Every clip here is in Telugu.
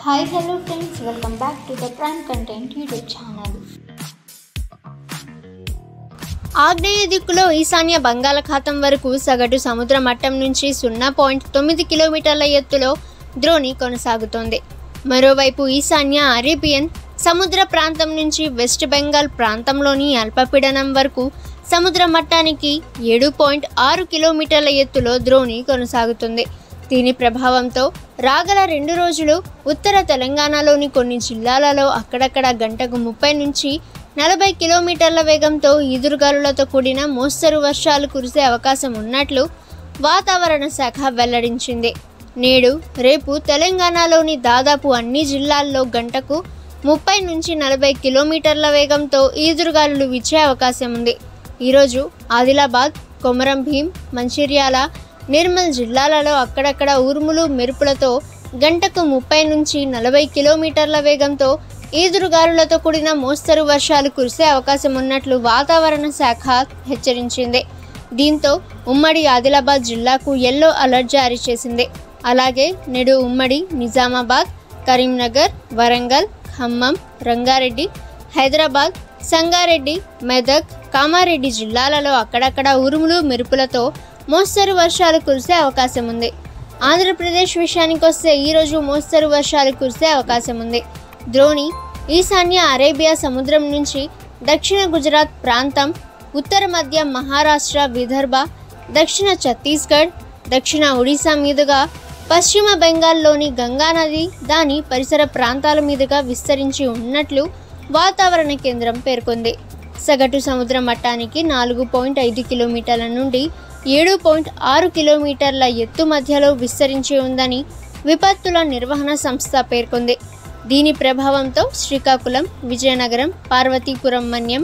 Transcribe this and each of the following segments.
Hi, hello friends, welcome back to the Prime Content YouTube channel. ఆగ్నేయ దిక్కులో ఈశాన్య బంగాళాఖాతం వరకు సగటు సముద్ర మట్టం నుంచి 0.9 కిలోమీటర్ల ఎత్తులో ద్రోణి కొనసాగుతోంది. మరోవైపు ఈశాన్య అరేబియన్ సముద్ర ప్రాంతం నుంచి వెస్ట్ బెంగాల్ ప్రాంతంలోని అల్పపీడనం వరకు సముద్ర మట్టానికి 7.6 కిలోమీటర్ల ఎత్తులో ద్రోణి కొనసాగుతుంది. దీని ప్రభావంతో రాగల 2 రోజులు ఉత్తర తెలంగాణలోని కొన్ని జిల్లాలలో అక్కడక్కడ గంటకు 30 నుంచి 40 కిలోమీటర్ల వేగంతో ఈదురుగాలులతో కూడిన మోస్తరు వర్షాలు కురిసే అవకాశం ఉన్నట్లు వాతావరణ శాఖ వెల్లడించింది. నేడు రేపు తెలంగాణలోని దాదాపు అన్ని జిల్లాల్లో గంటకు 30 నుంచి 40 కిలోమీటర్ల వేగంతో ఈదురుగాలులు వీచే అవకాశం ఉంది. ఈరోజు ఆదిలాబాద్, కొమరం భీం, మంచిర్యాల, నిర్మల్ జిల్లాలలో అక్కడక్కడ ఉరుములు మెరుపులతో గంటకు 30 నుంచి 40 కిలోమీటర్ల వేగంతో ఈదురుగాలులతో కూడిన మోస్తరు వర్షాలు కురిసే అవకాశం ఉన్నట్లు వాతావరణ శాఖ హెచ్చరించింది. దీంతో ఉమ్మడి ఆదిలాబాద్ జిల్లాకు యెల్లో అలర్ట్ జారీ చేసింది. అలాగే నేడు ఉమ్మడి నిజామాబాద్, కరీంనగర్, వరంగల్, ఖమ్మం, రంగారెడ్డి, హైదరాబాద్, సంగారెడ్డి, మెదక్, కామారెడ్డి జిల్లాలలో అక్కడక్కడ ఉరుములు మెరుపులతో మోస్తరు వర్షాలు కురిసే అవకాశం ఉంది. ఆంధ్రప్రదేశ్ విషయానికి వస్తే ఈరోజు మోస్తరు వర్షాలు కురిసే అవకాశం ఉంది. ద్రోణి ఈశాన్య అరేబియా సముద్రం నుంచి దక్షిణ గుజరాత్ ప్రాంతం, ఉత్తర మధ్య మహారాష్ట్ర, విదర్భ, దక్షిణ ఛత్తీస్గఢ్, దక్షిణ ఒడిశా మీదుగా పశ్చిమ బెంగాల్లోని గంగానది దాని పరిసర ప్రాంతాల మీదుగా విస్తరించి ఉన్నట్లు వాతావరణ కేంద్రం పేర్కొంది. సగటు సముద్ర మట్టానికి 4.5 కిలోమీటర్ల నుండి 7.6 కిలోమీటర్ల ఎత్తు మధ్యలో విస్తరించి ఉందని విపత్తుల నిర్వహణ సంస్థ పేర్కొంది. దీని ప్రభావంతో శ్రీకాకుళం, విజయనగరం, పార్వతీపురం మన్యం,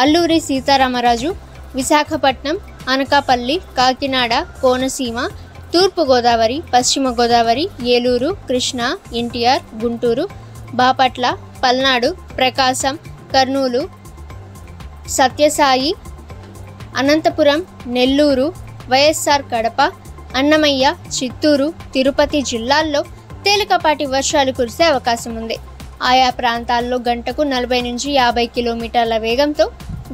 అల్లూరి సీతారామరాజు, విశాఖపట్నం, అనకాపల్లి, కాకినాడ, కోనసీమ, తూర్పుగోదావరి, పశ్చిమ గోదావరి, ఏలూరు, కృష్ణా, ఎన్టీఆర్, గుంటూరు, బాపట్ల, పల్నాడు, ప్రకాశం, కర్నూలు, సత్యసాయి, అనంతపురం, నెల్లూరు, వైఎస్ఆర్ కడప, అన్నమయ్య, చిత్తూరు, తిరుపతి జిల్లాల్లో తేలికపాటి వర్షాలు కురిసే అవకాశం ఉంది. ఆయా ప్రాంతాల్లో గంటకు 40 నుంచి 50 కిలోమీటర్ల వేగంతో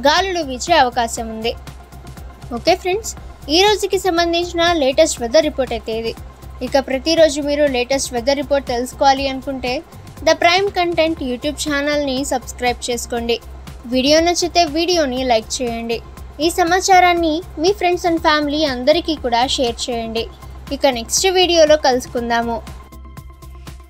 గాలులు వీచే అవకాశం ఉంది. ఓకే ఫ్రెండ్స్, ఈ రోజుకి సంబంధించిన లేటెస్ట్ వెదర్ రిపోర్ట్ అయితే ఇది. ఇక ప్రతిరోజు మీరు లేటెస్ట్ వెదర్ రిపోర్ట్ తెలుసుకోవాలి అనుకుంటే ద ప్రైమ్ కంటెంట్ యూట్యూబ్ ఛానల్ని సబ్స్క్రైబ్ చేసుకోండి. వీడియో నచ్చితే వీడియోని లైక్ చేయండి. ఈ సమాచారాన్ని మీ ఫ్రెండ్స్ అండ్ ఫ్యామిలీ అందరికీ కూడా షేర్ చేయండి. ఇక నెక్స్ట్ వీడియోలో కలుసుకుందాము.